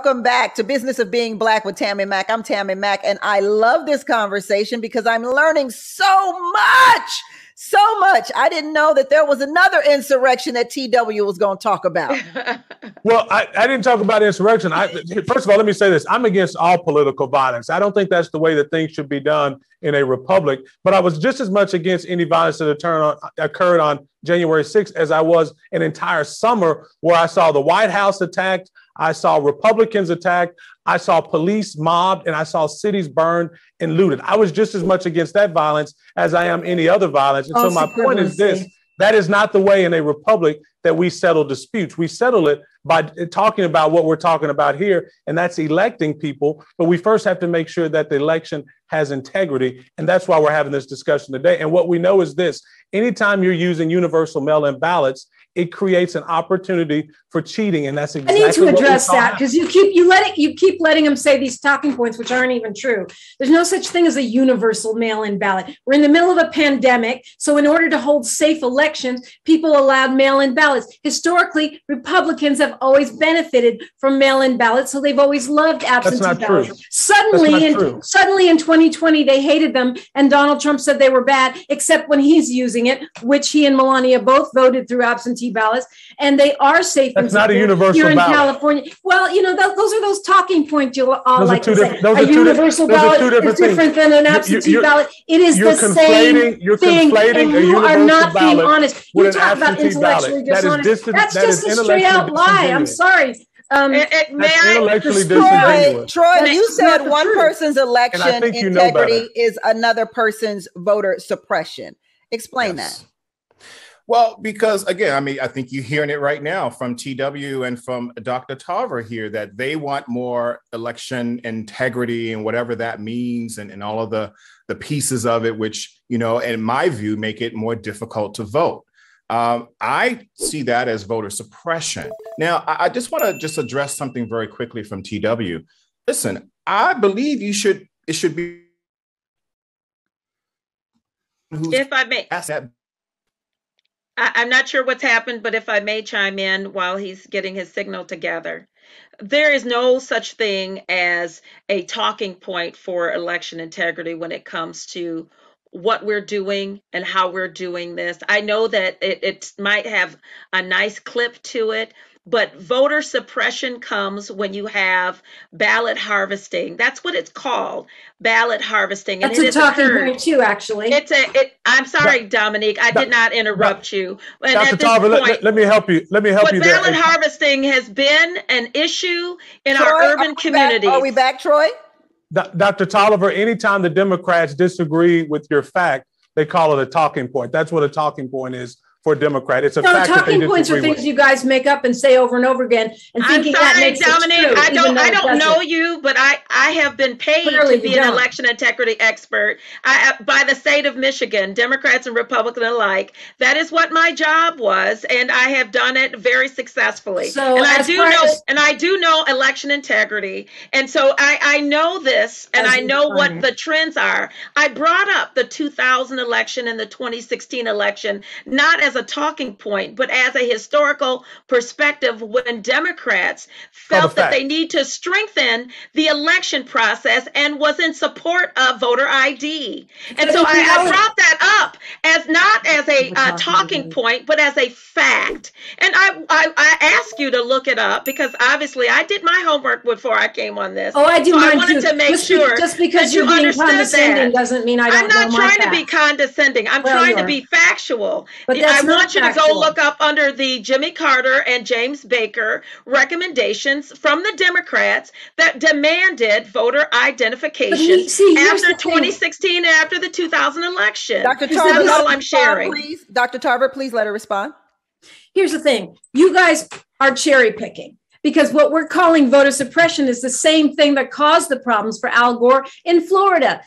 Welcome back to Business of Being Black with Tammi Mack. I'm Tammi Mack, and I love this conversation because I'm learning so much. So much. I didn't know that there was another insurrection that TW was going to talk about. Well, I didn't talk about insurrection. First of all, let me say this. I'm against all political violence. I don't think that's the way that things should be done in a republic. But I was just as much against any violence that occurred on January 6th as I was an entire summer where I saw the White House attacked. I saw Republicans attacked. I saw police mobbed, and I saw cities burned and looted. I was just as much against that violence as I am any other violence. And so my point is this: that is not the way in a republic that we settle disputes. We settle it by talking about what we're talking about here, and that's electing people. But we first have to make sure that the election has integrity, and that's why we're having this discussion today. And what we know is this: anytime you're using universal mail-in ballots, it creates an opportunity for cheating, and that's exactly. I need to address that because you keep letting them say these talking points, which aren't even true. There's no such thing as a universal mail-in ballot. We're in the middle of a pandemic, so in order to hold safe elections, people allowed mail-in ballots. Historically, Republicans have always benefited from mail-in ballots, so they've always loved absentee ballots. Suddenly in 2020, they hated them, and Donald Trump said they were bad, except when he's using it, which he and Melania both voted through absentee ballots, and they are safe. That's not a universal here in ballot. California. Well, those are those talking points you all those like to say. A universal ballot is different than an absentee ballot. It is the same thing, and you are not being honest. You talk about intellectually dishonest. That's just a straight out lie. I'm sorry. Troy, you said one person's election integrity is another person's voter suppression. Explain that. Well, because again, I mean, I think you're hearing it right now from TW and from Dr. Tarver here that they want more election integrity and whatever that means and all of the pieces of it, which, in my view, make it more difficult to vote. I see that as voter suppression. Now, I just want to address something very quickly from TW. Listen, I believe it should be. If I may. I'm not sure what's happened, but if I may chime in while he's getting his signal together. There is no such thing as a talking point for election integrity when it comes to what we're doing and how we're doing this. I know that it might have a nice clip to it, but voter suppression comes when you have ballot harvesting. That's what it's called, ballot harvesting. That's a talking point too, actually. I'm sorry, Dominique, I did not interrupt you. And Dr. Tarver, let me help you. Let me help you there. Ballot harvesting has been an issue in our urban communities. Are we back, Troy? Dr. Tolliver, anytime the Democrats disagree with your fact, they call it a talking point. That's what a talking point is for a Democrat. It's a fact that they talking points are things you guys make up and say over and over again. And thinking that makes Dominique, it true, I don't know you, but I have been paid to be an election integrity expert by the state of Michigan, Democrats and Republicans alike. That is what my job was, and I have done it very successfully. So, and I do know election integrity, and so I know this, and I know what the trends are. I brought up the 2000 election and the 2016 election not as a talking point, but as a historical perspective when Democrats felt that they need to strengthen the election process and was in support of voter ID. And so I brought that up as not as a talking point, but as a fact. And I ask you to look it up because obviously I did my homework before I came on this. Oh, I do. So mine I wanted too. to make sure just because you're being condescending doesn't mean I don't know. I'm not trying to be condescending. I'm trying to be factual. But I want you to go look up under the Jimmy Carter and James Baker recommendations from the Democrats that demanded voter identification after 2016 and after the 2000 election. Dr. Tarver, that's all I'm sharing. Dr. Tarver, please let her respond. Here's the thing. You guys are cherry picking. Because what we're calling voter suppression is the same thing that caused the problems for Al Gore in Florida.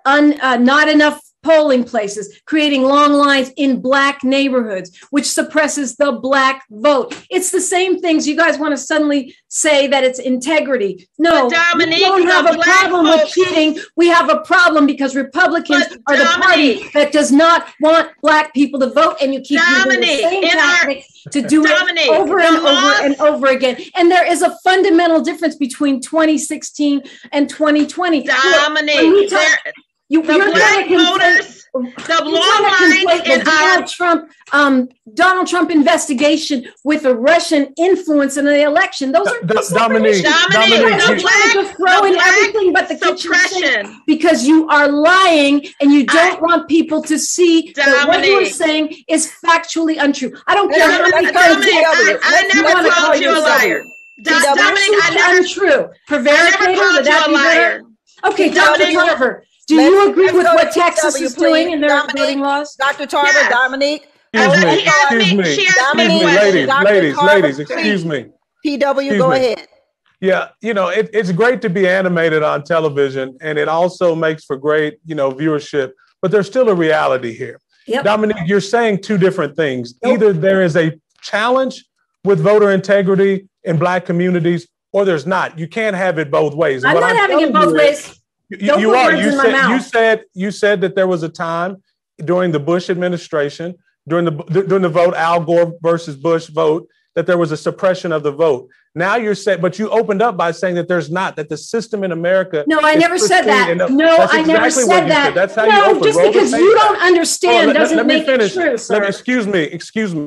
Not enough polling places, creating long lines in Black neighborhoods, which suppresses the Black vote. It's the same things. You guys want to suddenly say that it's integrity. No, Dominique, we don't have a problem with cheating. We have a problem because Republicans are the party that does not want Black people to vote, and you keep using the same tactic to do it over and over and over again. And there is a fundamental difference between 2016 and 2020. Dominique, the Black voters, the long lines in our Donald Trump investigation with a Russian influence in the election. Those are Dominique, to throw in everything but the suppression, because you are lying and you don't want people to see that what you are saying is factually untrue. I don't care how many times I never called you a liar. Dominique, untrue. Prevaricator, would that be better? Okay, Dr. Tarver, do you agree with what Texas is doing in their voting laws? Dr. Tarver, Dominique. Excuse me, ladies, excuse me. PW, go ahead. Yeah, it's great to be animated on television, and it also makes for great, viewership, but there's still a reality here. Yep. Dominique, you're saying two different things. Nope. Either there is a challenge with voter integrity in Black communities, or there's not. You can't have it both ways. I'm not having it both ways. You are. You said that there was a time during the Bush administration, during the vote, Al Gore versus Bush vote, that there was a suppression of the vote. Now you're saying, but you opened up by saying that there's not, that the system in America. No, I never said that. No, I never said that. That's how you open. Just because you don't understand doesn't make it true, sir. Excuse me.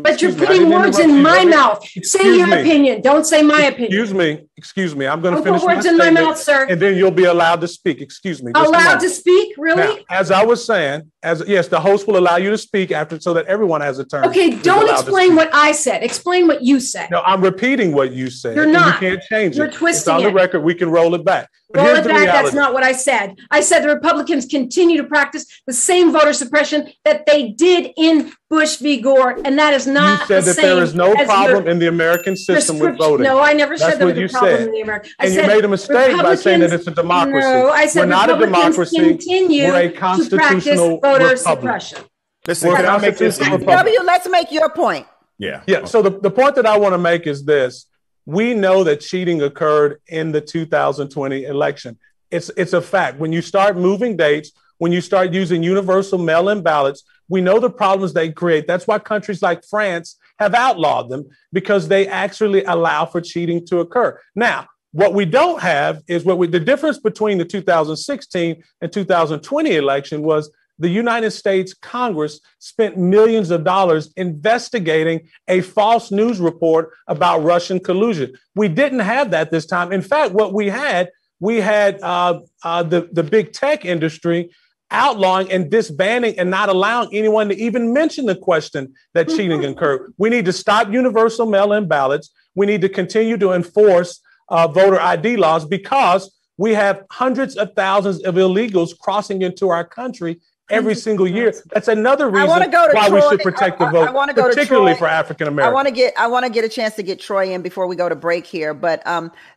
But you're putting words in my mouth. Say your opinion. Don't say my opinion. Excuse me. I'm going to finish my statement. Don't put words in my mouth, sir. And then you'll be allowed to speak. Excuse me. Allowed to speak? Really? Now, as I was saying, yes, the host will allow you to speak after, so that everyone has a turn. Okay, don't explain what I said. Explain what you said. No, I'm repeating what you said. You're not. You can't change You're it. twisting it's on the record. We can roll it back. Roll it back. That's not what I said. I said the Republicans continue to practice the same voter suppression that they did in Bush v. Gore, and that is not the same. You said that there is no problem in the American system with voting. No, I never said there was a problem in the American. And you made a mistake by saying that it's a democracy. No, I said we're not a democracy. We're a constitutional voter republic. Suppression. Listen, can I make this? W, let's make your point. Yeah. So the point that I want to make is this. We know that cheating occurred in the 2020 election. It's a fact. When you start moving dates, when you start using universal mail-in ballots, we know the problems they create. That's why countries like France have outlawed them, because they actually allow for cheating to occur. Now, what we don't have is the difference between the 2016 and 2020 election was the United States Congress spent millions of dollars investigating a false news report about Russian collusion. We didn't have that this time. In fact, what we had the big tech industry outlawing and disbanding and not allowing anyone to even mention the question that cheating occurred. We need to stop universal mail-in ballots. We need to continue to enforce voter ID laws, because we have hundreds of thousands of illegals crossing into our country every single year. That's another reason why we should protect the vote, particularly for African Americans. I want to get a chance to get Troy in before we go to break here. But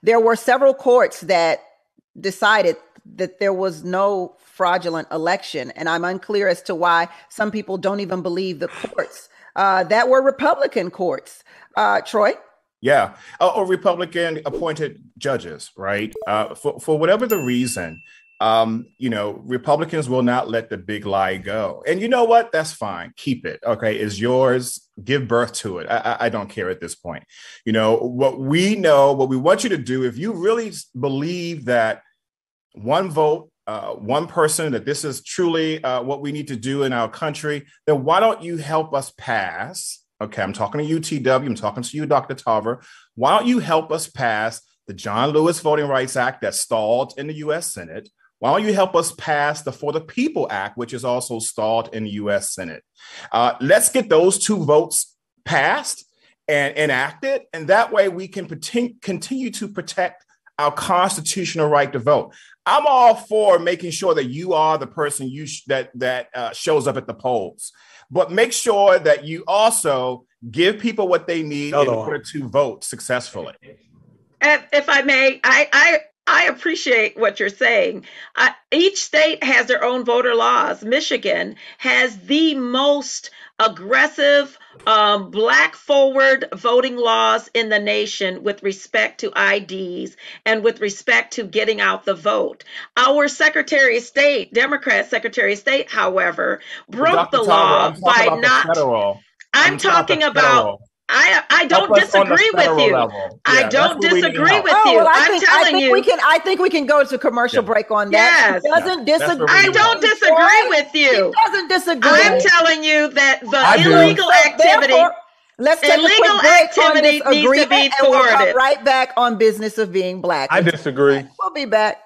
there were several courts that decided that there was no fraudulent election, and I'm unclear as to why some people don't even believe the courts that were Republican courts. Troy? Yeah, or Republican appointed judges, right? For whatever the reason. Republicans will not let the big lie go. And you know what? That's fine. Keep it. Okay. It's yours. Give birth to it. I don't care at this point. What we want you to do, if you really believe that one vote, one person, that this is truly what we need to do in our country, then why don't you help us pass? Okay. I'm talking to you, TW. I'm talking to you, Dr. Tarver. Why don't you help us pass the John Lewis Voting Rights Act that stalled in the U.S. Senate? Why don't you help us pass the For the People Act, which is also stalled in the U.S. Senate? Let's get those two votes passed and enacted, and that way we can continue to protect our constitutional right to vote. I'm all for making sure that you are the person that shows up at the polls, but make sure that you also give people what they need in order to vote successfully. If I may, I I appreciate what you're saying. Each state has their own voter laws. Michigan has the most aggressive black forward voting laws in the nation with respect to IDs and with respect to getting out the vote. Our Secretary of State, Democrat Secretary of State, however, broke the law by not. I'm talking about. I don't disagree with you. I don't disagree with you. I'm telling you. I think we can go to commercial break on that. Yes. He doesn't disagree. I don't disagree with you. He doesn't disagree. I'm telling you that the illegal activity. Let's take a quick break on this agreement, and we'll come right back on business of being black. I disagree. We'll be back.